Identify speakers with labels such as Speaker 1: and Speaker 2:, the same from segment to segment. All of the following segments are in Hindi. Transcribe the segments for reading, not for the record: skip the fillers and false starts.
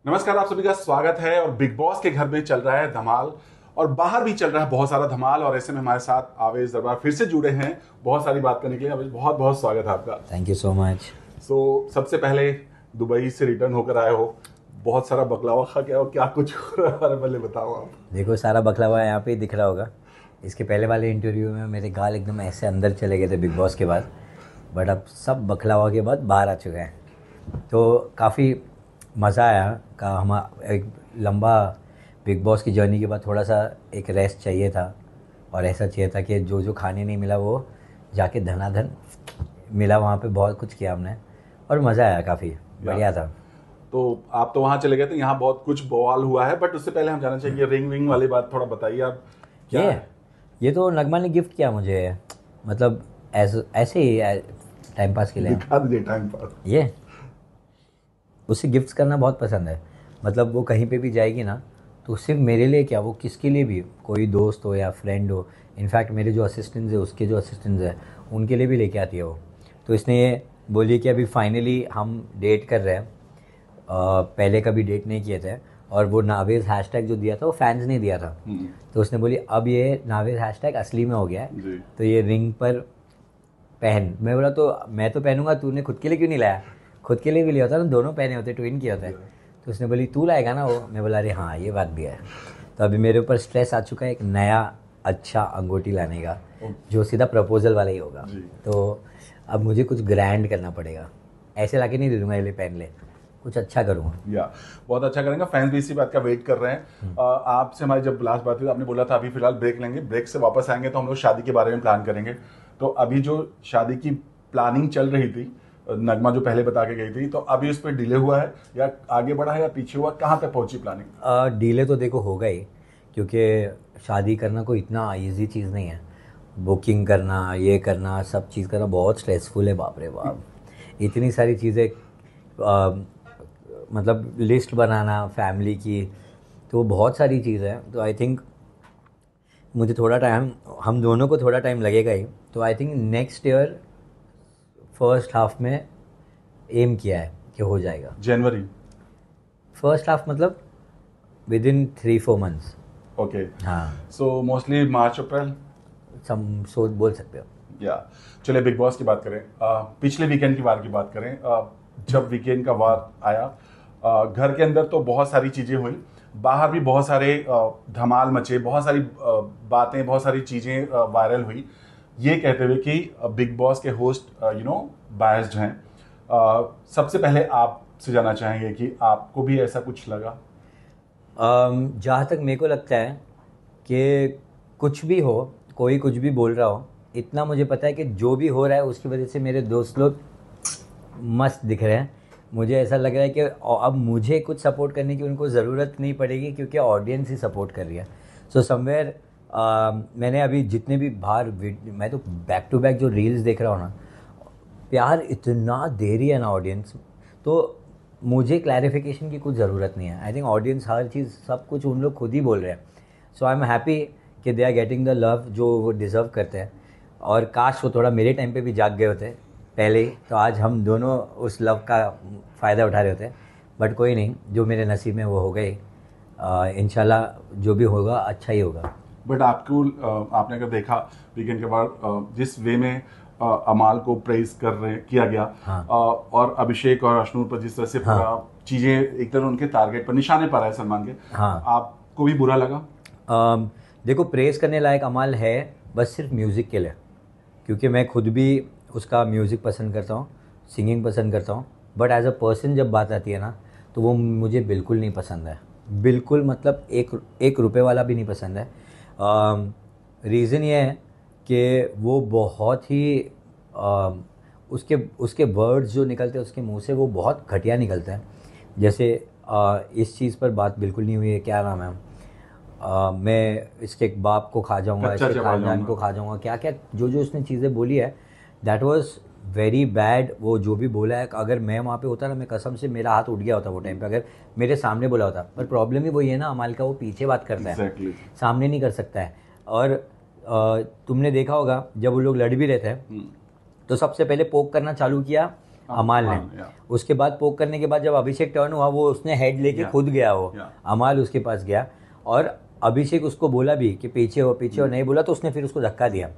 Speaker 1: नमस्कार, आप सभी का स्वागत है। और बिग बॉस के घर में चल रहा है धमाल और बाहर भी चल रहा है बहुत सारा धमाल। और ऐसे में हमारे साथ आवेश दरबार फिर से जुड़े हैं बहुत सारी बात करने के लिए। आवेश, बहुत बहुत स्वागत है आपका।
Speaker 2: Thank you so much.
Speaker 1: सबसे पहले दुबई से रिटर्न होकर आए हो, बहुत सारा बकलावा खा के आओ, क्या कुछ हो रहा है हमारे, पहले बताओ आप।
Speaker 2: देखो सारा बकलावा यहाँ पे ही दिख रहा होगा। इसके पहले वाले इंटरव्यू में मेरे गाल एकदम ऐसे अंदर चले गए थे बिग बॉस के बाद, बट अब सब बकलावा के बाद बाहर आ चुके हैं, तो काफ़ी मज़ा आया। का हम एक लंबा बिग बॉस की जर्नी के बाद थोड़ा सा एक रेस्ट चाहिए था, और ऐसा चाहिए था कि जो जो खाने नहीं मिला वो जाके धनाधन मिला। वहाँ पे बहुत कुछ किया हमने और मज़ा आया, काफ़ी बढ़िया था।
Speaker 1: तो आप तो वहां चले गए थे, यहाँ बहुत कुछ बवाल हुआ है, बट उससे पहले हम जानना चाहिए रिंग विंग वाली बात थोड़ा बताइए आप। क्या
Speaker 2: ये तो नगमा ने गिफ्ट किया मुझे, मतलब ऐसे ही टाइम पास के लिए।
Speaker 1: दिखा दीजिए टाइम पास।
Speaker 2: ये उसे गिफ्ट्स करना बहुत पसंद है। मतलब वो कहीं पे भी जाएगी ना, तो सिर्फ मेरे लिए क्या, वो किसके लिए भी, कोई दोस्त हो या फ्रेंड हो, इनफैक्ट मेरे जो असिस्टेंट्स है उसके जो असिस्टेंट्स हैं उनके लिए भी लेके आती है वो। तो इसने ये बोली कि अभी फाइनली हम डेट कर रहे हैं, पहले कभी डेट नहीं किए थे, और वो नावेज हैशटैग जो दिया था वो फैंस ने दिया था। तो उसने बोली अब ये नावेज हैशटैग असली में हो गया है, तो ये रिंग पर पहन। मैं बोला तो मैं तो पहनूंगा, तूने खुद के लिए क्यों नहीं लाया? खुद के लिए भी लिया होता ना, दोनों पहने होते, ट्विन किया होता है। तो उसने बोली तू लाएगा ना वो। मैं बोला अरे हाँ ये बात भी है। तो अभी मेरे ऊपर स्ट्रेस आ चुका है एक नया अच्छा अंगूठी लाने का, जो सीधा प्रपोजल वाला ही होगा। तो अब मुझे कुछ ग्रैंड करना पड़ेगा, ऐसे ला के नहीं दे दूंगा ये ले पहन ले, कुछ अच्छा करूँगा।
Speaker 1: या बहुत अच्छा करेंगे। फैंस भी इसी बात का वेट कर रहे हैं। आपसे हमारी जब लास्ट बात हुई आपने बोला था अभी फिलहाल ब्रेक लेंगे, ब्रेक से वापस आएंगे तो हम लोग शादी के बारे में प्लान करेंगे। तो अभी जो शादी की प्लानिंग चल रही थी, नगमा जो पहले बता के गई थी, तो अभी उस पर डिले हुआ है या आगे बढ़ा है या पीछे हुआ, कहाँ तक पहुंची प्लानिंग?
Speaker 2: डिले तो देखो होगा ही, क्योंकि शादी करना कोई इतना इजी चीज़ नहीं है। बुकिंग करना, ये करना, सब चीज़ करना बहुत स्ट्रेसफुल है, बाप रे बाप। इतनी सारी चीज़ें, मतलब लिस्ट बनाना फैमिली की, तो बहुत सारी चीज़ है। तो आई थिंक मुझे थोड़ा टाइम, हम दोनों को थोड़ा टाइम लगेगा ही। तो I think next year first half में एम किया है कि हो जाएगा।
Speaker 1: जनवरी
Speaker 2: फर्स्ट हाफ मतलब विद इन 3-4 मंथ्स।
Speaker 1: ओके।
Speaker 2: हाँ,
Speaker 1: सो मोस्टली मार्च अप्रैल
Speaker 2: सम सोच बोल सकते हो।
Speaker 1: या चलिए बिग बॉस की बात करें। पिछले वीकेंड की वार की बात करें। जब वीकेंड का वार आया, घर के अंदर तो बहुत सारी चीजें हुई, बाहर भी बहुत सारे धमाल मचे, बहुत सारी बातें, बहुत सारी चीजें वायरल हुई, ये कहते हुए कि बिग बॉस के होस्ट बायस्ड हैं। सबसे पहले आपसे जानना चाहेंगे कि आपको भी ऐसा कुछ लगा?
Speaker 2: जहाँ तक मेरे को लगता है कि कुछ भी हो, कोई कुछ भी बोल रहा हो, इतना मुझे पता है कि जो भी हो रहा है उसकी वजह से मेरे दोस्त लोग मस्त दिख रहे हैं। मुझे ऐसा लग रहा है कि अब मुझे कुछ सपोर्ट करने की उनको ज़रूरत नहीं पड़ेगी, क्योंकि ऑडियंस ही सपोर्ट कर रही है। सो समवेयर मैंने अभी जितने भी बाहर, मैं तो बैक टू बैक जो रील्स देख रहा हूँ ना, प्यार इतना दे रही है ना ऑडियंस, तो मुझे क्लैरिफिकेशन की कुछ ज़रूरत नहीं है। आई थिंक ऑडियंस हर चीज़, सब कुछ उन लोग खुद ही बोल रहे हैं। सो आई एम हैप्पी कि they are getting the love जो वो डिज़र्व करते हैं। और काश वो थोड़ा मेरे टाइम पे भी जाग गए होते पहले ही, तो आज हम दोनों उस लव का फ़ायदा उठा रहे होते। बट कोई नहीं, जो मेरे नसीब में वो हो गए। इंशाल्लाह जो भी होगा अच्छा ही होगा।
Speaker 1: बट आपको आपने अगर देखा वीकेंड के बाद जिस वे में अमाल को प्रेज किया गया,
Speaker 2: हाँ।
Speaker 1: और अभिषेक और अश्नूर पर जिस तरह से पूरा चीजें एक तरह उनके टारगेट पर, निशाने पर है सलमान के,
Speaker 2: हाँ।
Speaker 1: आपको भी बुरा लगा?
Speaker 2: देखो प्रेज़ करने लायक अमाल है, बस सिर्फ म्यूज़िक के लिए, क्योंकि मैं खुद भी उसका म्यूज़िक पसंद करता हूँ, सिंगिंग पसंद करता हूँ। बट एज अ पर्सन जब बात आती है ना, तो वो मुझे बिल्कुल नहीं पसंद है, बिल्कुल। मतलब एक रुपए वाला भी नहीं पसंद है। रीज़न ये है कि वो बहुत ही उसके उसके वर्ड्स जो निकलते हैं उसके मुंह से, वो बहुत घटिया निकलते हैं। जैसे इस चीज़ पर बात बिल्कुल नहीं हुई है, क्या नाम है, मैं इसके बाप को खा जाऊंगा, इसके खानदान को खा जाऊंगा, क्या क्या जो जो उसने चीज़ें बोली है, दैट वाज वेरी बैड। वो जो भी बोला है, अगर मैं वहाँ पे होता ना, मैं कसम से मेरा हाथ उठ गया होता वो टाइम पे, अगर मेरे सामने बोला होता। पर प्रॉब्लम ही वही है ना अमाल का, वो पीछे बात करता है, सामने नहीं कर सकता है। और तुमने देखा होगा जब वो लोग लड़ भी रहे थे, तो सबसे पहले पोक करना चालू किया अमाल ने।
Speaker 1: yeah.
Speaker 2: उसके बाद पोक करने के बाद जब अभिषेक टर्न हुआ, वो उसने हेड लेके खुद गया, वो अमाल उसके पास गया और अभिषेक उसको बोला भी कि पीछे हो पीछे हो, नहीं बोला तो उसने फिर उसको धक्का दिया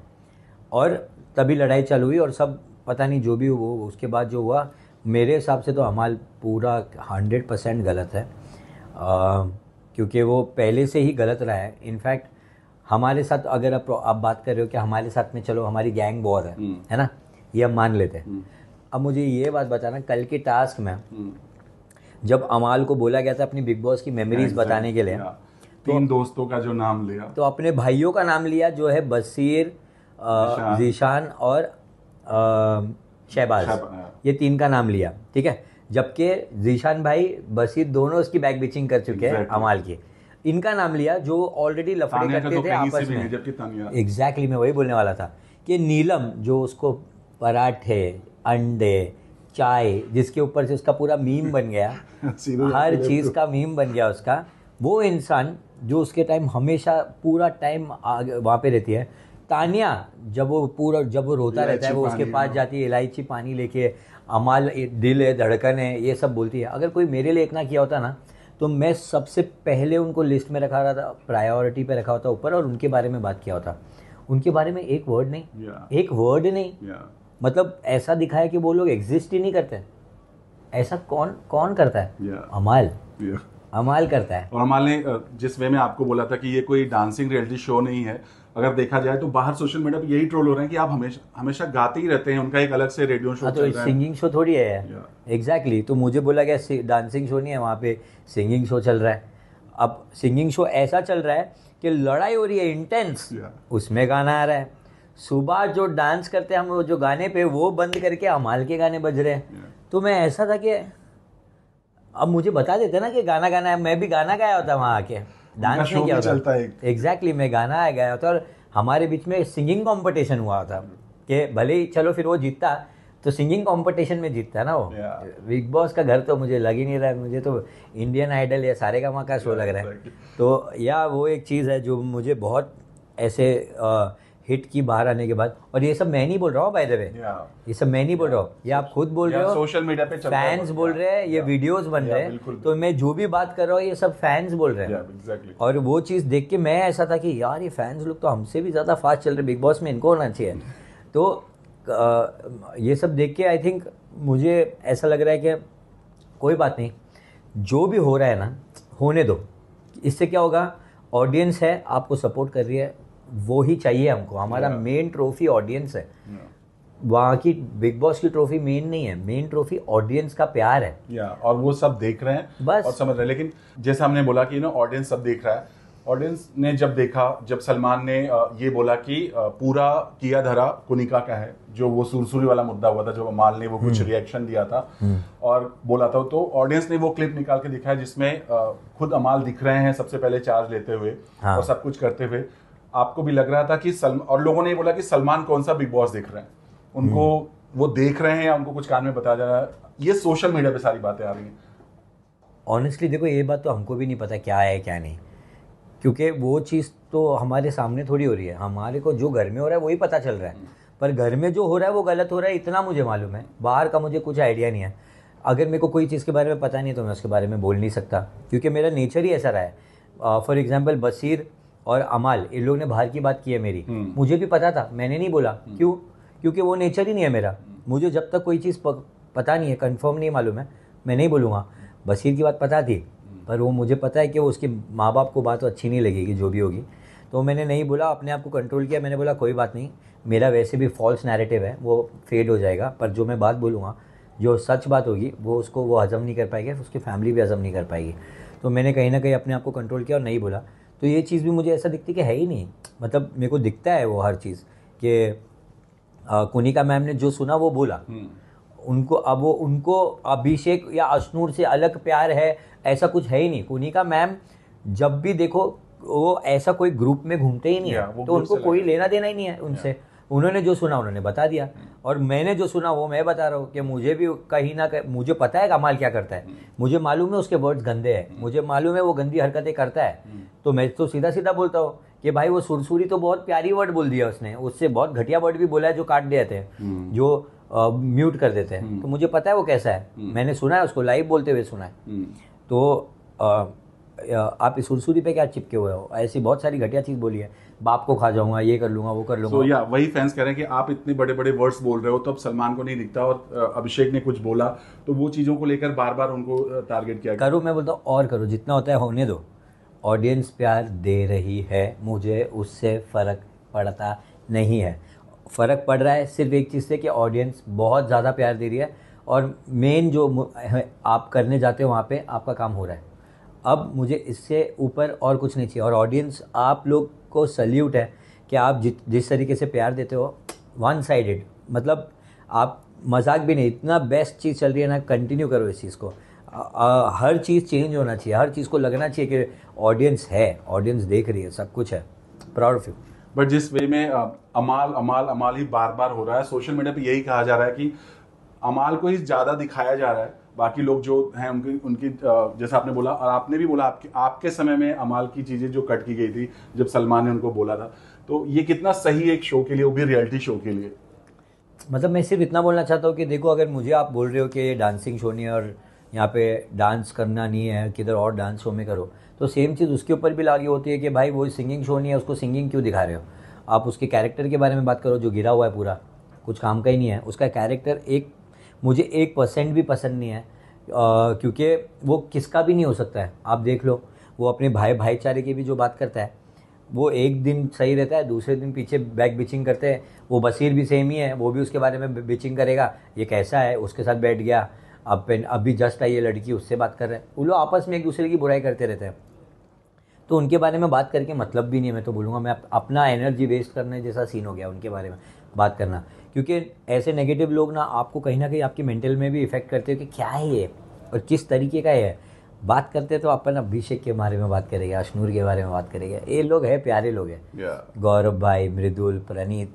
Speaker 2: और तभी लड़ाई चालू हुई और सब पता नहीं जो भी वो उसके बाद जो हुआ, मेरे हिसाब से तो अमाल पूरा 100% गलत है, क्योंकि वो पहले से ही गलत रहा है। इनफैक्ट हमारे साथ अगर आप बात कर रहे हो कि हमारे साथ में चलो हमारी गैंग वॉर है ना, ये हम मान लेते हैं। अब मुझे ये बात बताना, कल के टास्क में जब अमाल को बोला गया था अपनी बिग बॉस की मेमोरीज बताने के लिए,
Speaker 1: 3 दोस्तों का जो नाम लिया,
Speaker 2: तो अपने भाइयों का नाम लिया जो है बसीर, जीशान और शहबाज, ये 3 का नाम लिया, ठीक है। जबकि जीशान भाई बसीर दोनों उसकी बैक बिचिंग कर चुके हैं अमाल की, इनका नाम लिया जो ऑलरेडी लफड़े करते थे आपस में। एग्जैक्टली मैं वही बोलने वाला था कि नीलम जो उसको पराठे, अंडे, चाय, जिसके ऊपर से उसका पूरा मीम बन गया हर चीज़ का मीम बन गया उसका, वो इंसान जो उसके टाइम हमेशा पूरा टाइम वहाँ पे रहती है। तानिया जब वो रोता रहता है, वो उसके पास जाती है, इलायची पानी लेके, अमाल दिल है, धड़कन है, ये सब बोलती है। अगर कोई मेरे लिए इतना किया होता ना, तो मैं सबसे पहले उनको लिस्ट में रखा रहा था, प्रायोरिटी पे रखा होता ऊपर, और उनके बारे में बात किया होता। उनके बारे में एक वर्ड नहीं, एक वर्ड नहीं, मतलब ऐसा दिखाया कि वो लोग एग्जिस्ट ही नहीं करते। ऐसा कौन करता है? अमाल करता है।
Speaker 1: और अमाल ने जिस वे में आपको बोला था कि ये कोई डांसिंग रियलिटी शो नहीं है, अगर देखा जाए तो बाहर सोशल मीडिया पे यही ट्रोल हो रहे हैं कि आप हमेशा गाते ही रहते हैं, उनका एक अलग से रेडियो शो चल रहा है,
Speaker 2: सिंगिंग शो थोड़ी है। एग्जैक्टली तो मुझे बोला गया डांसिंग शो नहीं है, वहाँ पे सिंगिंग शो चल रहा है। अब सिंगिंग शो ऐसा चल रहा है कि लड़ाई हो रही है इंटेंस, उसमें गाना आ रहा है। सुबह जो डांस करते हैं हम जो गाने पे, वो बंद करके अमाल के गाने बज रहे हैं। तो मैं ऐसा था कि अब मुझे बता देते ना कि गाना गाना है, मैं भी गाना गाया होता वहाँ आके, डांस नहीं किया होता। एग्जैक्टली मैं गाना गाया होता और हमारे बीच में सिंगिंग कंपटीशन हुआ था कि भले ही चलो फिर वो जीतता तो सिंगिंग कंपटीशन में जीतता ना वो। बिग बॉस का घर तो मुझे लग ही नहीं रहा है, मुझे तो इंडियन आइडल या सारेगामा का शो लग रहा है। तो या वो एक चीज़ है जो मुझे बहुत ऐसे हिट की बाहर आने के बाद, और ये सब मैं नहीं बोल रहा हूँ बाय द वे, ये सब मैं नहीं बोल रहा हूँ, ये आप खुद बोल रहे हो,
Speaker 1: सोशल मीडिया पे
Speaker 2: फैंस बोल रहे हैं, ये वीडियोस बन रहे हैं, तो मैं जो भी बात कर रहा हूँ ये सब फैंस बोल रहे हैं। और वो चीज़ देख के मैं ऐसा था कि यार ये फैंस लोग तो हमसे भी ज़्यादा फास्ट चल रहे, बिग बॉस में इनको होना चाहिए। तो ये सब देख के आई थिंक मुझे ऐसा लग रहा है कि कोई बात नहीं, जो भी हो रहा है ना होने दो, इससे क्या होगा, ऑडियंस है आपको सपोर्ट कर रही है, वो ही चाहिए हमको। हमारा मेन ट्रॉफी ऑडियंस है, वहाँ की बिग बॉस की ट्रॉफी मेन नहीं है, मेन ट्रॉफी ऑडियंस का प्यार है।
Speaker 1: और वो सब देख रहे हैं बस और समझ रहे हैं। लेकिन जैसे हमने बोला कि ऑडियंस सब देख रहा है, ऑडियंस ने जब देखा, जब सलमान ने ये बोला कि पूरा किया धरा कुनिका का है, जो वो सुरसुरी वाला मुद्दा हुआ था, जब अमाल ने वो कुछ रिएक्शन दिया था और बोला था, तो ऑडियंस ने वो क्लिप निकाल के दिखाया जिसमें खुद अमाल दिख रहे हैं सबसे पहले चार्ज लेते हुए और सब कुछ करते हुए। आपको भी लग रहा था कि और लोगों ने बोला कि सलमान कौन सा बिग बॉस देख रहे हैं, उनको वो देख रहे हैं या उनको कुछ कान में बताया जा रहा है? ये सोशल मीडिया पे सारी बातें आ रही हैं।
Speaker 2: ऑनेस्टली देखो, ये बात तो हमको भी नहीं पता क्या है क्या नहीं, क्योंकि वो चीज़ तो हमारे सामने थोड़ी हो रही है। हमारे को जो घर में हो रहा है वही पता चल रहा है, पर घर में जो हो रहा है वो गलत हो रहा है इतना मुझे मालूम है, बाहर का मुझे कुछ आइडिया नहीं है। अगर मेरे को कोई चीज़ के बारे में पता नहीं है तो मैं उसके बारे में बोल नहीं सकता, क्योंकि मेरा नेचर ही ऐसा रहा है। फॉर एग्जाम्पल बसीर और अमाल, इन लोग ने बाहर की बात की है मेरी, मुझे भी पता था, मैंने नहीं बोला। क्यों? क्योंकि वो नेचर ही नहीं है मेरा। मुझे जब तक कोई चीज़ पता नहीं है, कंफर्म नहीं मालूम है, मैं नहीं बोलूँगा। बसीर की बात पता थी, पर वो मुझे पता है कि वो उसके माँ बाप को बात तो अच्छी नहीं लगेगी जो भी होगी, तो मैंने नहीं बोला, अपने आप को कंट्रोल किया। मैंने बोला कोई बात नहीं, मेरा वैसे भी फॉल्स नैरेटिव है, वो फेड हो जाएगा, पर जो मैं बात बोलूँगा, जो सच बात होगी, वो उसको वो हजम नहीं कर पाएगी, उसकी फैमिली भी हजम नहीं कर पाएगी। तो मैंने कहीं ना कहीं अपने आप को कंट्रोल किया और नहीं बोला। तो ये चीज़ भी मुझे ऐसा दिखती कि है ही नहीं, मतलब मेरे को दिखता है वो हर चीज़ कि कुनिका मैम ने जो सुना वो बोला, उनको अब वो उनको अभिषेक या अशनूर से अलग प्यार है ऐसा कुछ है ही नहीं। कुनिका मैम जब भी देखो वो ऐसा कोई ग्रुप में घूमते ही नहीं है, तो उनको कोई लेना देना ही नहीं है उनसे। उन्होंने जो सुना उन्होंने बता दिया, और मैंने जो सुना वो मैं बता रहा हूँ कि मुझे भी कहीं ना कहीं मुझे पता है कमाल क्या करता है, मुझे मालूम है उसके वर्ड्स गंदे हैं, मुझे मालूम है वो गंदी हरकतें करता है, तो मैं तो सीधा सीधा बोलता हूँ कि भाई वो सुरसुरी तो बहुत प्यारी वर्ड बोल दिया उसने, उससे बहुत घटिया वर्ड भी बोला है जो काट दिए थे, जो म्यूट कर देते हैं। तो मुझे पता है वो कैसा है, मैंने सुना है उसको, लाइव बोलते हुए सुना है। तो आप इस सुरसुरी पे क्या चिपके हुए हो, ऐसी बहुत सारी घटिया चीज़ बोली है, बाप को खा जाऊंगा, ये कर लूंगा, वो कर लूंगा।
Speaker 1: तो या वही फैंस कह रहे हैं कि आप इतने बड़े बड़े वर्ड्स बोल रहे हो तो अब सलमान को नहीं दिखता, और अभिषेक ने कुछ बोला तो वो चीज़ों को लेकर बार बार उनको टारगेट किया गया।
Speaker 2: करो, मैं बोलता हूँ और करो, जितना होता है होने दो। ऑडियंस प्यार दे रही है, मुझे उससे फ़र्क पड़ता नहीं है। फ़र्क पड़ रहा है सिर्फ एक चीज़ से कि ऑडियंस बहुत ज़्यादा प्यार दे रही है, और मेन जो आप करने जाते हो वहाँ पे आपका काम हो रहा है। अब मुझे इससे ऊपर और कुछ नहीं चाहिए। और ऑडियंस, आप लोग को सल्यूट है कि आप जिस तरीके से प्यार देते हो, वन साइडेड, मतलब आप मजाक भी नहीं, इतना बेस्ट चीज़ चल रही है ना, कंटिन्यू करो इस चीज़ को। हर चीज़ चेंज होना चाहिए, हर चीज़ को लगना चाहिए कि ऑडियंस है, ऑडियंस देख रही है, सब कुछ है। Proud of you.
Speaker 1: बट जिस वे में अमाल अमाल अमाल ही बार बार हो रहा है, सोशल मीडिया पे यही कहा जा रहा है कि अमाल को ही ज्यादा दिखाया जा रहा है, बाकी लोग जो हैं उनकी उनकी जैसा आपने बोला, और आपने भी बोला आपके समय में अमाल की चीजें जो कट की गई थी जब सलमान ने उनको बोला था, तो ये कितना सही एक शो के लिए, वो भी रियलिटी शो के लिए।
Speaker 2: मतलब मैं सिर्फ इतना बोलना चाहता हूँ कि देखो, अगर मुझे आप बोल रहे हो कि ये डांसिंग शो नहीं है और यहाँ पे डांस करना नहीं है, किधर और डांस शो में करो, तो सेम चीज़ उसके ऊपर भी लागू होती है कि भाई वो सिंगिंग शो नहीं है, उसको सिंगिंग क्यों दिखा रहे हो। आप उसके कैरेक्टर के बारे में बात करो, जो गिरा हुआ है पूरा, कुछ काम का ही नहीं है उसका कैरेक्टर। मुझे 1% भी पसंद नहीं है, क्योंकि वो किसका भी नहीं हो सकता है। आप देख लो, वो अपने भाईचारे की भी जो बात करता है, वो एक दिन सही रहता है, दूसरे दिन पीछे बैक बिचिंग करते हैं। वो बशीर भी सेम ही है, वो भी उसके बारे में बिचिंग करेगा, ये कैसा है, उसके साथ बैठ गया, अभी जस्ट आई ये लड़की, उससे बात कर रहे हैं। वो लोग आपस में एक दूसरे की बुराई करते रहते हैं, तो उनके बारे में बात करके मतलब भी नहीं है। मैं तो बोलूँगा, मैं अपना एनर्जी वेस्ट करने जैसा सीन हो गया उनके बारे में बात करना, क्योंकि ऐसे नेगेटिव लोग ना आपको कहीं ना कहीं आपकी मेंटल में भी इफेक्ट करते हो कि क्या है ये और किस तरीके का है। बात करते तो अपन अभिषेक के बारे में बात करेंगे, अश्नूर के बारे में बात करेंगे, ये लोग हैं, प्यारे लोग हैं, गौरव भाई, मृदुल, प्रणीत,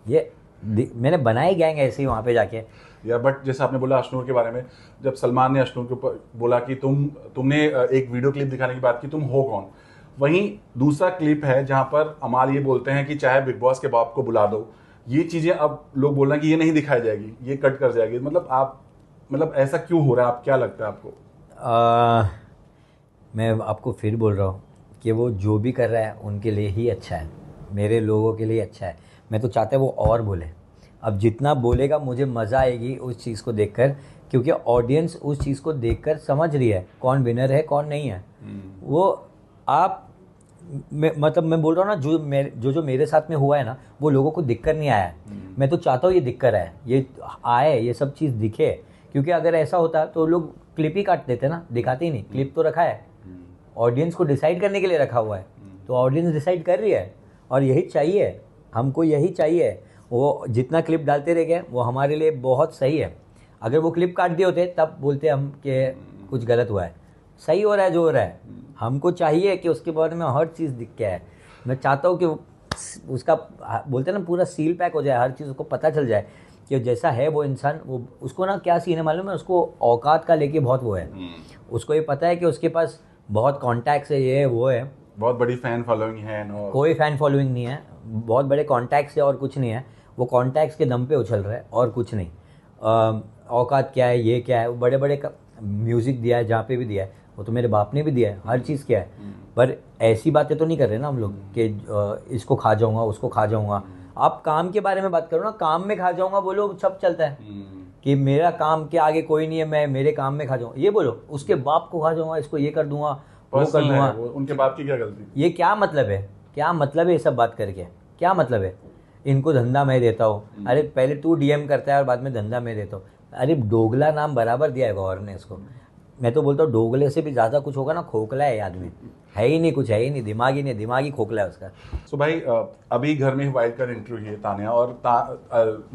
Speaker 2: ये मैंने बनाए गैंग ऐसे ही वहाँ पे जाके।
Speaker 1: या बट जैसे आपने बोला अश्नूर के बारे में, जब सलमान ने अश्नूर के ऊपर बोला कि तुमने एक वीडियो क्लिप दिखाने की बात की, तुम हो कौन, वहीं दूसरा क्लिप है जहां पर अमाल ये बोलते हैं कि चाहे बिग बॉस के बाप को बुला दो, ये चीजें अब लोग बोल रहे हैं कि ये नहीं दिखाई जाएगी, ये कट कर जाएगी। मतलब ऐसा क्यों हो रहा है, आप क्या लगता है आपको?
Speaker 2: मैं आपको फिर बोल रहा हूँ कि वो जो भी कर रहा है उनके लिए ही अच्छा है, मेरे लोगों के लिए अच्छा है। मैं तो चाहता हूँ वो और बोले, अब जितना बोलेगा मुझे मज़ा आएगी उस चीज़ को देखकर, क्योंकि ऑडियंस उस चीज़ को देखकर समझ रही है कौन विनर है कौन नहीं है। वो आप मतलब मैं बोल रहा हूँ ना, जो मेरे साथ में हुआ है ना, वो लोगों को दिक्कत नहीं आया है। मैं तो चाहता हूँ ये दिक्कत है, ये आए, ये सब चीज़ दिखे, क्योंकि अगर ऐसा होता तो लोग क्लिप ही काट देते ना, दिखाते ही नहीं। क्लिप तो रखा है, ऑडियंस को डिसाइड करने के लिए रखा हुआ है, तो ऑडियंस डिसाइड कर रही है, और यही चाहिए हमको, यही चाहिए। वो जितना क्लिप डालते रह गए वो हमारे लिए बहुत सही है। अगर वो क्लिप काट दिए होते तब बोलते हम कि कुछ गलत हुआ है, सही हो रहा है जो हो रहा है। हमको चाहिए कि उसके बारे में हर चीज़ दिख के है। मैं चाहता हूँ कि उसका बोलते हैं ना, पूरा सील पैक हो जाए, हर चीज़ उसको पता चल जाए कि जैसा है वो इंसान, वो उसको ना क्या सीन है मालूम है, उसको औकात का लेके बहुत वो है। उसको ये पता है कि उसके पास बहुत कॉन्टैक्ट्स है, ये है वो है,
Speaker 1: बहुत बड़ी फैन फॉलोइंग है।
Speaker 2: कोई फैन फॉलोइंग नहीं है, बहुत बड़े कॉन्टैक्ट्स है और कुछ नहीं है। वो कॉन्टैक्ट्स के दम पे उछल रहा है और कुछ नहीं। औकात क्या है, ये क्या है, वो बड़े बड़े म्यूज़िक दिया है, जहाँ पे भी दिया है, वो तो मेरे बाप ने भी दिया है, हर चीज़ क्या है। पर ऐसी बातें तो नहीं कर रहे ना हम लोग कि इसको खा जाऊँगा, उसको खा जाऊँगा। आप काम के बारे में बात करो ना, काम में खा जाऊँगा बोलो, सब चलता है कि मेरा काम के आगे कोई नहीं है, मैं मेरे काम में खा जाऊँगा, ये बोलो। उसके बाप को खा जाऊँगा, इसको ये कर दूंगा, वो कर दूंगा।
Speaker 1: उनके बाप की क्या गलती?
Speaker 2: ये क्या मतलब है, क्या मतलब है ये सब बात करके, क्या मतलब है? इनको धंधा मैं देता हूँ। अरे पहले तू डीएम करता है और बाद में धंधा मैं देता हूँ। अरे डोगला नाम बराबर दिया है गौर ने इसको। मैं तो बोलता हूँ डोगले से भी ज़्यादा कुछ होगा ना, खोखला है आदमी, है ही नहीं, कुछ है ही नहीं, दिमागी नहीं, दिमागी खोखला है उसका।
Speaker 1: सो भाई अभी घर में वाइल्ड कार्ड एंट्री हुई है तान्या और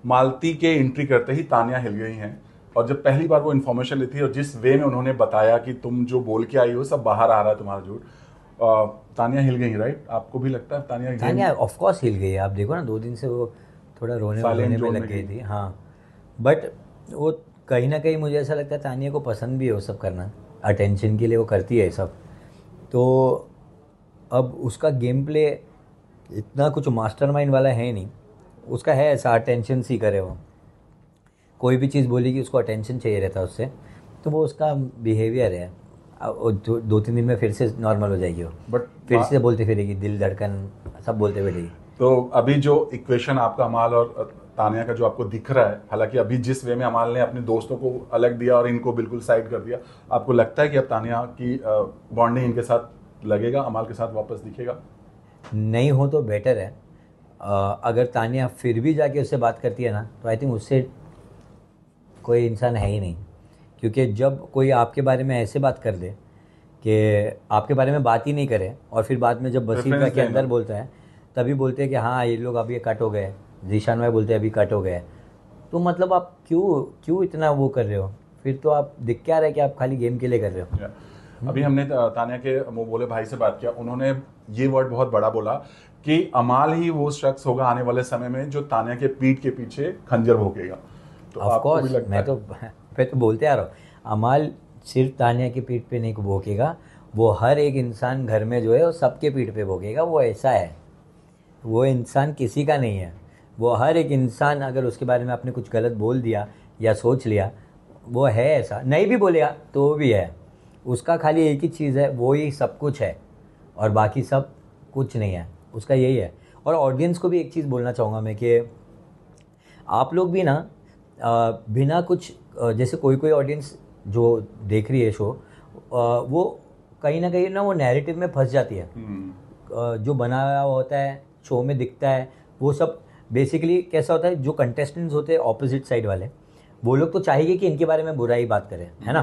Speaker 1: मालती के एंट्री करते ही तान्या हिल गई हैं। और जब पहली बार वो इन्फॉर्मेशन ली थी और जिस वे में उन्होंने बताया कि तुम जो बोल के आई हो सब बाहर आ रहा है तुम्हारा झूठ, तान्या हिल गई, राइट? आपको भी लगता है
Speaker 2: तान्या ऑफ कोर्स हिल गई है। आप देखो ना 2 दिन से वो थोड़ा रोने में लग गई थी। हाँ, बट वो कहीं ना कहीं मुझे ऐसा लगता है तान्या को पसंद भी है वो सब करना, अटेंशन के लिए वो करती है सब। तो अब उसका गेम प्ले इतना कुछ मास्टरमाइंड वाला है नहीं, उसका है ऐसा, अटेंशन सीकर है वो, कोई भी चीज़ बोलेगी उसको अटेंशन चाहिए रहता है उससे, तो वो उसका बिहेवियर है। अब वो 2-3 दिन में फिर से नॉर्मल हो जाएगी वो,
Speaker 1: बट
Speaker 2: फिर से बोलते फिरेगी, दिल धड़कन सब बोलते फिरेगी।
Speaker 1: तो अभी जो इक्वेशन आपका अमाल और तानिया का जो आपको दिख रहा है, हालांकि अभी जिस वे में अमाल ने अपने दोस्तों को अलग दिया और इनको बिल्कुल साइड कर दिया, आपको लगता है कि अब तानिया की बॉन्डिंग इनके साथ लगेगा, अमाल के साथ वापस दिखेगा?
Speaker 2: नहीं हो तो बेटर है। अगर तानिया फिर भी जाके उससे बात करती है ना, तो आई थिंक उससे कोई इंसान है ही नहीं। क्योंकि जब कोई आपके बारे में ऐसे बात कर दे कि आपके बारे में बात ही नहीं करे, और फिर बाद में जब बसीर
Speaker 1: Reference
Speaker 2: के अंदर
Speaker 1: देना।
Speaker 2: बोलता है तभी बोलते हैं कि हाँ ये लोग अभी कट हो गए, जीशान भाई बोलते हैं अभी कट हो गए, तो मतलब आप क्यों इतना वो कर रहे हो? फिर तो आप दिख क्या रहा है कि आप खाली गेम के लिए कर रहे हो।
Speaker 1: अभी हमने तानिया के मुंह बोले भाई से बात किया, उन्होंने ये वर्ड बहुत बड़ा बोला कि अमाल ही वो शख्स होगा आने वाले समय में जो तानिया के पीठ के पीछे खंजर भोंकेगा। तो
Speaker 2: ऑफ
Speaker 1: आपको भी
Speaker 2: कोर्स,
Speaker 1: लगता
Speaker 2: मैं तो बोलते आ रहा हूँ, अमाल सिर्फ तानिया की पीठ पे नहीं भोंकेगा, वो हर एक इंसान घर में जो है वो सबके पीठ पे भोंकेगा। वो ऐसा है, वो इंसान किसी का नहीं है। वो हर एक इंसान, अगर उसके बारे में आपने कुछ गलत बोल दिया या सोच लिया, वो है ऐसा, नहीं भी बोलेगा तो वो भी है। उसका खाली एक ही चीज़ है, वो ही सब कुछ है और बाकी सब कुछ नहीं है, उसका यही है। और ऑडियंस को भी एक चीज़ बोलना चाहूँगा मैं कि आप लोग भी ना बिना कुछ जैसे कोई ऑडियंस जो देख रही है शो, वो कहीं ना कहीं ना वो नैरेटिव में फंस जाती है। जो बनाया हुआ होता है शो में दिखता है वो सब बेसिकली कैसा होता है, जो कंटेस्टेंट्स होते हैं ऑपोजिट साइड वाले, वो लोग तो चाहिए कि इनके बारे में बुराई बात करें, है ना।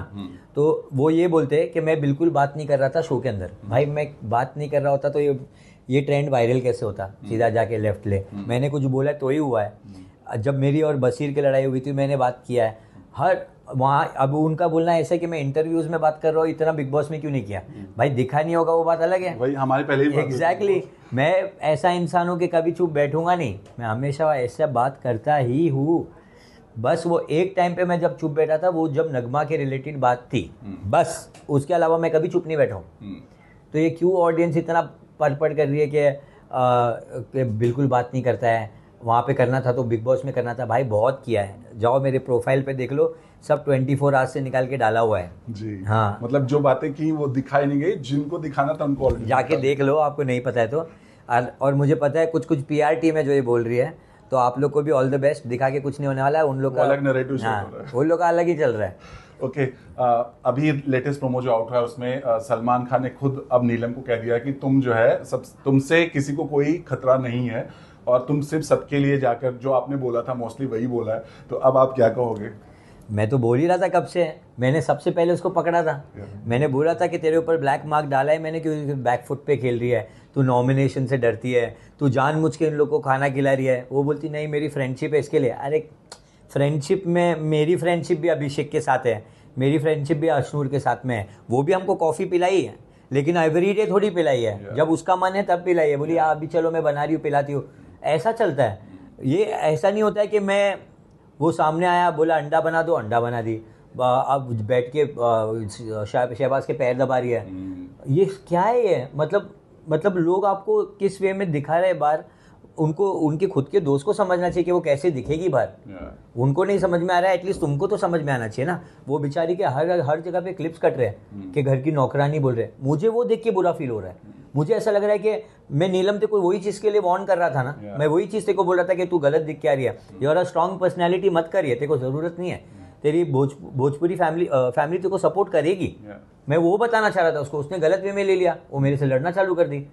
Speaker 2: तो वो ये बोलते हैं कि मैं बिल्कुल बात नहीं कर रहा था शो के अंदर। भाई मैं बात नहीं कर रहा होता तो ये ट्रेंड वायरल कैसे होता, सीधा जाके लेफ्ट ले। मैंने कुछ बोला तो ही हुआ है। जब मेरी और बसीर की लड़ाई हुई थी मैंने बात किया है हर वहाँ। अब उनका बोलना ऐसा है कि मैं इंटरव्यूज़ में बात कर रहा हूँ, इतना बिग बॉस में क्यों नहीं किया। भाई दिखा नहीं होगा वो बात अलग है,
Speaker 1: वही हमारी पहले ही बात हुई थी।
Speaker 2: एग्जैक्टली। मैं ऐसा इंसान हूँ कि कभी चुप बैठूंगा नहीं, मैं हमेशा ऐसा बात करता ही हूँ। बस वो एक टाइम पे मैं जब चुप बैठा था वो जब नगमा के रिलेटेड बात थी, बस उसके अलावा मैं कभी चुप नहीं बैठा हूँ। तो ये क्यों ऑडियंस इतना पढ़ कर रही है कि बिल्कुल बात नहीं करता है, वहाँ पे करना था तो बिग बॉस में करना था। भाई बहुत किया है, जाओ मेरे प्रोफाइल पे देख लो, सब 24 आवर्स से निकाल के डाला हुआ है
Speaker 1: जी।
Speaker 2: हाँ,
Speaker 1: मतलब जो बातें की वो दिखाई नहीं गई, जिनको दिखाना था उनको already
Speaker 2: जाके
Speaker 1: दिखा
Speaker 2: देख लो, आपको नहीं पता है तो। और मुझे पता है कुछ पीआर टीम है जो ये बोल रही है, तो आप लोग को भी ऑल द बेस्ट। दिखा के कुछ नहीं होने वाला है, उन लोग
Speaker 1: वो
Speaker 2: का
Speaker 1: अलग narrative चल
Speaker 2: हाँ,
Speaker 1: रहा है।
Speaker 2: उन लोग का अलग ही चल रहा है।
Speaker 1: ओके। अभी लेटेस्ट प्रोमो जो आउट हुआ है उसमें सलमान खान ने खुद अब नीलम को कह दिया कि तुम जो है सब, तुमसे किसी को कोई खतरा नहीं है और तुम सिर्फ सबके लिए जाकर, जो आपने बोला था मोस्टली वही बोला है, तो अब आप क्या कहोगे?
Speaker 2: मैं तो बोल ही रहा था कब से, मैंने सबसे पहले उसको पकड़ा था। मैंने बोला था कि तेरे ऊपर ब्लैक मार्क डाला है मैंने, क्योंकि बैक फुट पे खेल रही है, तू नॉमिनेशन से डरती है, तू जानबूझ के इन लोग को खाना खिला रही है। वो बोलती नहीं मेरी फ्रेंडशिप है इसके लिए। अरे फ्रेंडशिप में मेरी फ्रेंडशिप भी अभिषेक के साथ है, मेरी फ्रेंडशिप भी अशनूर के साथ में है। वो भी हमको कॉफ़ी पिलाई है, लेकिन एवरी डे थोड़ी पिलाई है, जब उसका मन है तब पिलाई है। बोली अभी चलो मैं बना रही हूँ पिलाती हूँ, ऐसा चलता है। ये ऐसा नहीं होता है कि मैं, वो सामने आया बोला अंडा बना दो, अंडा बना दी, अब बैठ के शहबाज के पैर दबा रही है। ये क्या है ये? मतलब लोग आपको किस वे में दिखा रहे हैं बाहर, उनको उनके खुद के दोस्त को समझना चाहिए कि वो कैसे दिखेगी बाहर। उनको नहीं समझ में आ रहा है, एटलीस्ट तुमको तो समझ में आना चाहिए ना। वो बेचारी के हर जगह पे क्लिप्स कट रहे हैं कि घर की नौकरानी बोल रहे। मुझे वो देख के बुरा फील हो रहा है। मुझे ऐसा लग रहा है कि मैं नीलम तेको वही चीज़ के लिए वार्न कर रहा था ना, मैं वही चीज़ तेको बोल रहा था कि तू गलत दिख क्या रही है, you are a strong personality, मत करिए, तेको ज़रूरत नहीं है। तेरी भोजपुरी फैमिली तेको सपोर्ट करेगी। मैं वो बताना चाह रहा था उसको, उसने गलत वे में ले लिया, वो मेरे से लड़ना चालू कर दी।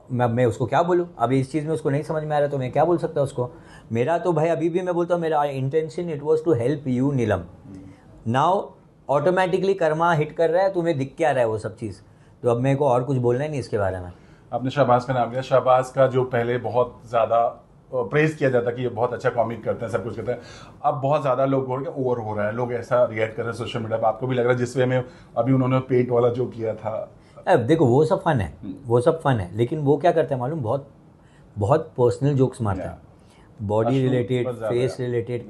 Speaker 2: मैं उसको क्या बोलूँ? अभी इस चीज़ में उसको नहीं समझ में आ रहा तो मैं क्या बोल सकता उसको। मेरा तो भाई अभी भी मैं बोलता हूँ, मेरा intention it was to help you Neelam. Now automatically karma hit कर रहा है, तुम्हें दिख क्या रहा है वो सब चीज़, तो अब मेरे को और कुछ बोलना ही नहीं इसके बारे में।
Speaker 1: आपने शहबाज का नाम लिया, शहबाज का जो पहले बहुत ज़्यादा प्रेज किया जाता कि ये बहुत अच्छा कॉमिक करते हैं, सब कुछ करते हैं, अब बहुत ज़्यादा लोग ओवर हो रहा है, लोग ऐसा रिएक्ट कर रहे हैं सोशल मीडिया पर। आपको भी लग रहा है जिस वे में अभी उन्होंने पेट वाला जो किया था?
Speaker 2: अब देखो वो सब फन है, वो सब फन है, लेकिन वो क्या करते हैं मालूम, बहुत पर्सनल जोक्स मारते हैं, body related, face related,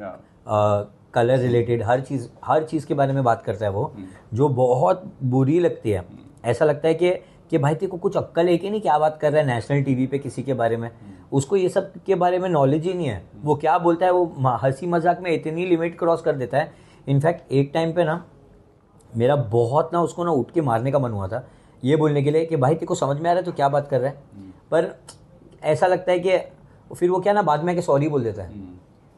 Speaker 2: colour related, हर चीज़ के बारे में बात करता है वो, जो बहुत बुरी लगती है। ऐसा लगता है कि भाई तेरे को कुछ अक्ल है कि नहीं, क्या बात कर रहा है नेशनल टीवी पे किसी के बारे में। उसको ये सब के बारे में नॉलेज ही नहीं है। वो क्या बोलता है, वो हंसी मजाक में इतनी लिमिट क्रॉस कर देता है। इनफैक्ट एक टाइम पे ना मेरा बहुत ना उसको ना उठ के मारने का मन हुआ था, ये बोलने के लिए कि भाई तेरे को समझ में आ रहा है तो क्या बात कर रहा है। पर ऐसा लगता है कि फिर वो क्या ना बाद में आके सॉरी बोल देता है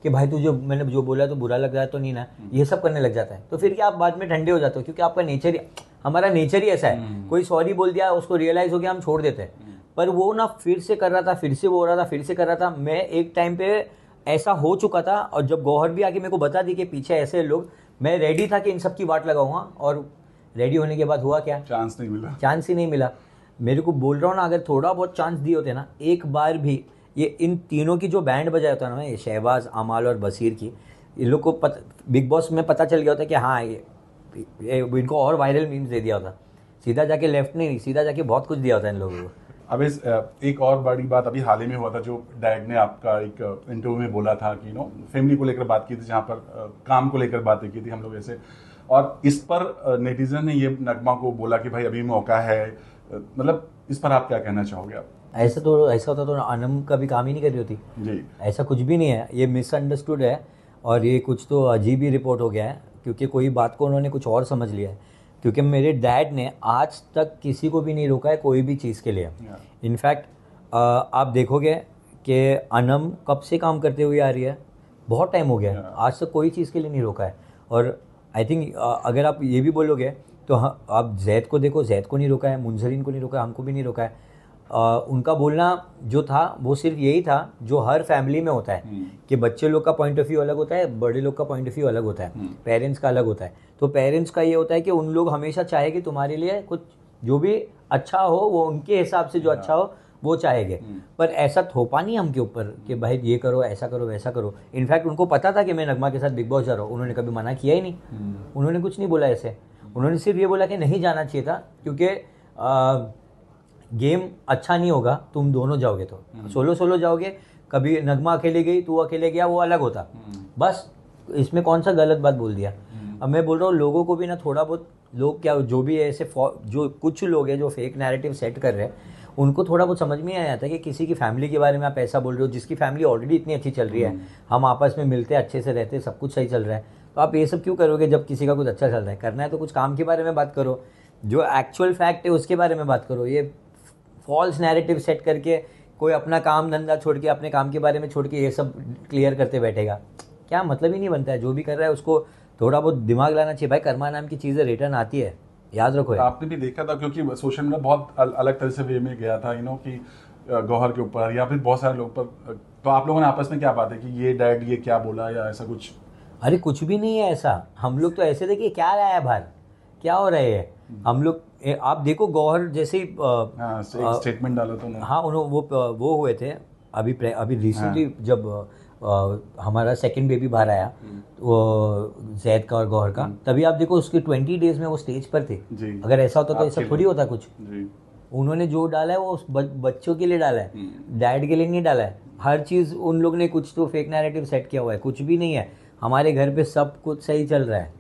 Speaker 2: कि भाई तू जो मैंने जो बोला तो बुरा लग रहा है तो नहीं ना, ये सब करने लग जाता है। तो फिर क्या आप बाद में ठंडे हो जाते हो, क्योंकि आपका नेचर ही, हमारा नेचर ही ऐसा है। कोई सॉरी बोल दिया, उसको रियलाइज हो गया, हम छोड़ देते हैं। पर वो ना फिर से कर रहा था, फिर से बोल रहा था, फिर से कर रहा था। मैं एक टाइम पे ऐसा हो चुका था, और जब गौहर भी आके मेरे को बता दी कि पीछे ऐसे लोग, मैं रेडी था कि इन सब की वाट लगाऊंगा। और रेडी होने के बाद हुआ क्या,
Speaker 1: चांस नहीं मिला,
Speaker 2: चांस ही नहीं मिला। मेरे को बोल रहा हूँ ना, अगर थोड़ा बहुत चांस दिए होते ना, एक बार भी ये इन तीनों की जो बैंड बजाया होता है ना, ये शहबाज, अमाल और बसीर की, इन लोग को बिग बॉस में पता चल गया होता कि हाँ ये इनको और वायरल मीम्स दे दिया होता। सीधा जाके लेफ्ट नहीं, सीधा जाके बहुत कुछ दिया होता है इन लोगों को।
Speaker 1: अब इस एक और बड़ी बात अभी हाल ही में हुआ था, जो डैड ने आपका एक इंटरव्यू में बोला था कि फैमिली को लेकर बात की थी, जहाँ पर काम को लेकर बातें की थी हम लोग ऐसे, और इस पर नेटिजन ने ये नगमा को बोला कि भाई अभी मौका है, मतलब इस पर आप क्या कहना चाहोगे आप?
Speaker 2: ऐसा होता तो अनम का भी काम ही नहीं कर रही होती
Speaker 1: जी।
Speaker 2: ऐसा कुछ भी नहीं है, ये मिसअंडरस्टूड है, और ये कुछ तो अजीब ही रिपोर्ट हो गया है, क्योंकि कोई बात को उन्होंने कुछ और समझ लिया है। क्योंकि मेरे डैड ने आज तक किसी को भी नहीं रोका है कोई भी चीज़ के लिए। इनफैक्ट आप देखोगे कि अनम कब से काम करते हुए आ रही है, बहुत टाइम हो गया है, आज तक कोई चीज़ के लिए नहीं रोका है। और आई थिंक अगर आप ये भी बोलोगे तो आप जैद को देखो, जैद को नहीं रोका है, मुंजरीन को नहीं रोका है, हमको भी नहीं रोका है। उनका बोलना जो था वो सिर्फ यही था जो हर फैमिली में होता है कि बच्चे लोग का पॉइंट ऑफ व्यू अलग होता है, बड़े लोग का पॉइंट ऑफ व्यू अलग होता है, पेरेंट्स का अलग होता है। तो पेरेंट्स का ये होता है कि उन लोग हमेशा चाहे कि तुम्हारे लिए कुछ जो भी अच्छा हो वो उनके हिसाब से जो अच्छा हो वो चाहेंगे। पर ऐसा थोपा नहीं हम के ऊपर कि भाई ये करो, ऐसा करो, वैसा करो। इनफैक्ट उनको पता था कि मैं नगमा के साथ बिग बॉस जा रहा हूँ, उन्होंने कभी मना किया ही नहीं। उन्होंने कुछ नहीं बोला ऐसे, उन्होंने सिर्फ ये बोला कि नहीं जाना चाहिए था क्योंकि गेम अच्छा नहीं होगा, तुम दोनों जाओगे तो सोलो जाओगे, कभी नगमा अकेले गई, तू अकेले गया, वो अलग होता। बस इसमें कौन सा गलत बात बोल दिया। अब मैं बोल रहा हूँ लोगों को भी ना थोड़ा बहुत, लोग क्या जो भी ऐसे जो कुछ लोग हैं जो फेक नैरेटिव सेट कर रहे हैं, उनको थोड़ा बहुत समझ में आ जाता है कि किसी की फैमिली के बारे में आप ऐसा बोल रहे हो जिसकी फैमिली ऑलरेडी इतनी अच्छी चल रही है, हम आपस में मिलते अच्छे से रहते, सब कुछ सही चल रहा है, तो आप ये सब क्यों करोगे जब किसी का कुछ अच्छा चल रहा है। करना है तो कुछ काम के बारे में बात करो, जो एक्चुअल फैक्ट है उसके बारे में बात करो। ये फॉल्स नैरेटिव सेट करके कोई अपना काम धंधा छोड़ के, अपने काम के बारे में छोड़ के ये सब क्लियर करते बैठेगा, क्या मतलब ही नहीं बनता है। जो भी कर रहा है उसको थोड़ा बहुत दिमाग लाना चाहिए भाई। कर्मा नाम की चीज़ें रिटर्न आती है, याद रखो।
Speaker 1: आपने भी देखा था क्योंकि सोशल मीडिया बहुत अलग तरह से वे में गया था कि गौहर के ऊपर या फिर बहुत सारे लोग पर, तो आप लोगों ने आपस में क्या बात है कि ये डैड ये क्या बोला या ऐसा कुछ?
Speaker 2: अरे कुछ भी नहीं है ऐसा, हम लोग तो ऐसे थे कि क्या रहा है बाहर, क्या हो रहा है हम लोग। आप देखो गौहर जैसे ही
Speaker 1: स्टेटमेंट डाला तो
Speaker 2: हाँ वो हुए थे अभी रिसेंटली जब हमारा सेकंड बेबी बाहर आया वो जैद का और गौहर का, तभी आप देखो उसके 20 डेज में वो स्टेज पर थे। अगर ऐसा होता तो ऐसा थोड़ी होता कुछ। उन्होंने जो डाला है वो बच्चों के लिए डाला है, डैड के लिए नहीं डाला है। हर चीज़ उन लोग ने कुछ तो फेक नैरेटिव सेट किया हुआ है, कुछ भी नहीं है। हमारे घर पे सब कुछ सही चल रहा है,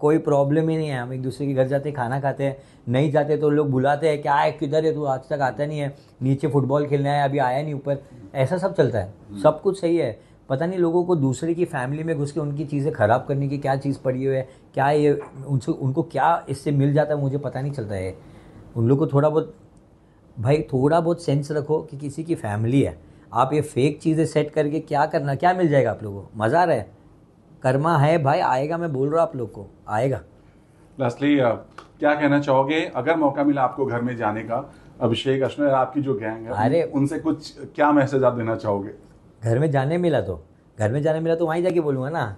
Speaker 2: कोई प्रॉब्लम ही नहीं है। हम एक दूसरे के घर जाते खाना खाते हैं, नहीं जाते तो लोग बुलाते हैं, क्या है किधर है तू, आज तक आता नहीं है, नीचे फुटबॉल खेलना है, अभी आया नहीं ऊपर, ऐसा सब चलता है, सब कुछ सही है। पता नहीं लोगों को दूसरे की फैमिली में घुस के उनकी चीज़ें ख़राब करने की क्या चीज़ पड़ी हुई है, क्या ये उनको क्या इससे मिल जाता है, मुझे पता नहीं चलता है। उन लोग को थोड़ा बहुत सेंस रखो कि किसी की फैमिली है। आप ये फेक चीज़ें सेट करके क्या करना, क्या मिल जाएगा आप लोगों को? मज़ा आ रहा है, कर्मा है भाई, आएगा। मैं बोल रहा हूँ आप लोग को आएगा।
Speaker 1: लास्टली क्या कहना चाहोगे अगर मौका मिला आपको घर में जाने का, अभिषेक अश्विन आपकी जो गैंग है, अरे उनसे कुछ क्या मैसेज आप देना चाहोगे?
Speaker 2: घर में जाने मिला तो वहीं जाके बोलूँगा ना,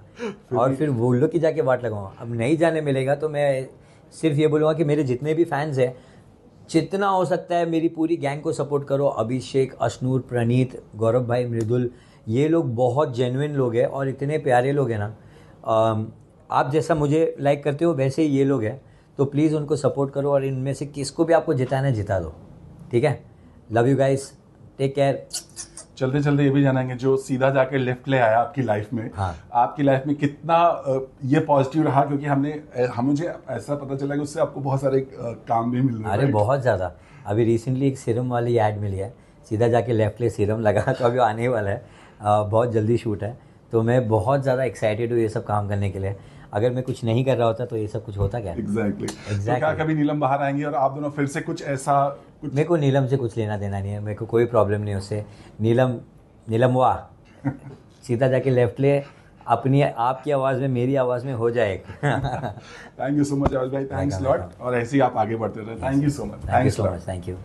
Speaker 2: और फिर वो लोग की जाके बात लगाऊंगा। अब नहीं जाने मिलेगा तो मैं सिर्फ ये बोलूँगा कि मेरे जितने भी फैंस हैं, जितना हो सकता है मेरी पूरी गैंग को सपोर्ट करो। अभिषेक, अश्नूर, प्रणीत, गौरव भाई, मृदुल, ये लोग बहुत जेन्युइन लोग हैं और इतने प्यारे लोग हैं ना। आप जैसा मुझे लाइक करते हो वैसे ही ये लोग हैं, तो प्लीज़ उनको सपोर्ट करो और इनमें से किसको भी आपको जिताना है जिता दो, ठीक है? Love you guys, take care.
Speaker 1: चलते चलते ये भी जानेंगे, जो सीधा जाके लेफ्ट ले आया आपकी लाइफ में,
Speaker 2: हाँ।
Speaker 1: आपकी लाइफ में कितना ये पॉजिटिव रहा? क्योंकि मुझे ऐसा पता चला कि उससे आपको बहुत सारे काम भी मिल रहे हैं।
Speaker 2: अरे बहुत ज़्यादा। अभी रिसेंटली एक सीरम वाली ऐड मिली है सीधा जाके लेफ्ट ले सीरम लगा, तो अभी आने ही वाला है, बहुत जल्दी शूट है। तो मैं बहुत ज़्यादा एक्साइटेड हूँ ये सब काम करने के लिए। अगर मैं कुछ नहीं कर रहा होता तो ये सब कुछ होता क्या?
Speaker 1: एग्जैक्टली। तो क्या कभी नीलम बाहर आएंगी और आप दोनों फिर से कुछ ऐसा कुछ?
Speaker 2: मेरे को नीलम से कुछ लेना देना नहीं है, मेरे को कोई प्रॉब्लम नहीं है उससे। नीलम, नीलम वाह, सीधा जाके लेफ्ट ले, अपनी आपकी आवाज़ में मेरी आवाज़ में हो जाएगा।
Speaker 1: थैंक यू सो मच आवाज भाई, थैंक्स लॉट, और ऐसे ही आप आगे बढ़ते रहे। Thank you so much,
Speaker 2: thank you so much, thank you.